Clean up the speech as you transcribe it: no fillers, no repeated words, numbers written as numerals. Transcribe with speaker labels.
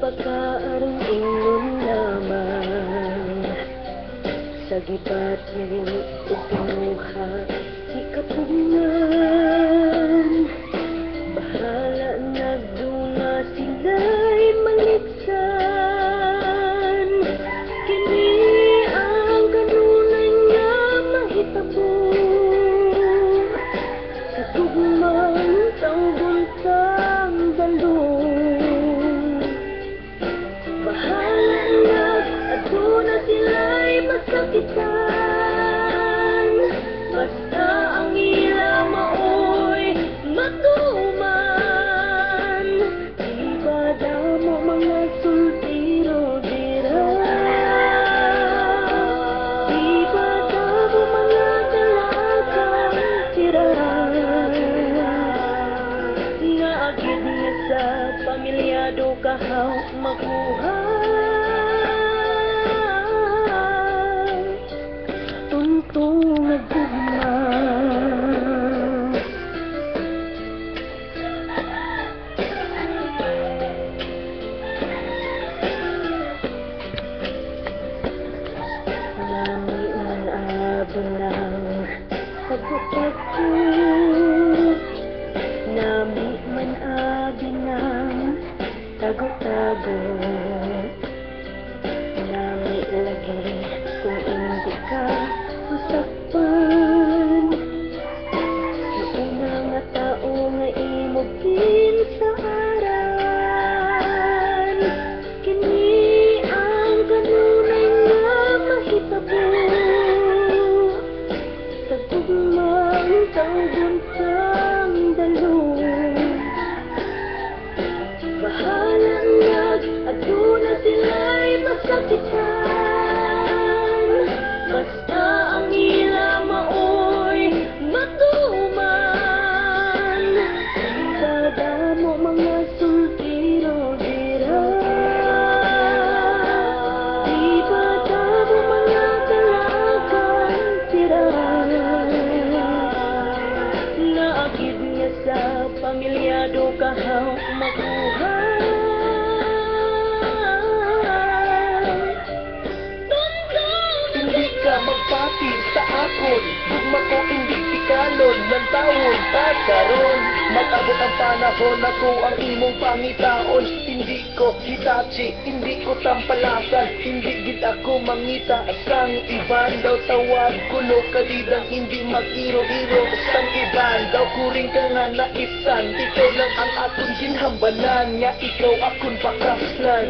Speaker 1: pagkaarang ingon lamang sa gibat niyo upuha di kapungan bahala nagduna sila'y maliksan kini ang kanunay nga mahitabo sa tugmang tangguntang dalong bahala nag-aduna sila'y masakitan basta ang ilang maoy matuman di ba daw mo mga sultiro dira di ba daw mo mga dalaga dira naagid niya sa pamilyado kahaw makuha tuntong nagugma nami man abulang pagpapagpo nami man abinang tago-tago nami lagi kung hindi ka masakpan noong nga tao nga imugin sa aran kini ang kanunay nga mahitabo sa tugmang tangguntang dalong bahala nag-aduna sila'y masakitan basta ang ilang maoy matuman ibada mo mga sultiro dira ibada mo mga dalagang tira naagid niya sa pamilyado kahaw makuha
Speaker 2: Hindi ka magpati sa akon Gugma ko hindi ikalon ng taon pagkaroon Mag-abot ang panahon ako ang imong pangitaon Hindi ko hitachi, hindi ko tampalasan Hindi gid ako mangita Sang iban daw tawag kulo kalidang hindi mag-iro-iro Sang iban daw kuring ka nga naisan Ikaw lang ang akong ginhambalan Nga ikaw akong pakaslan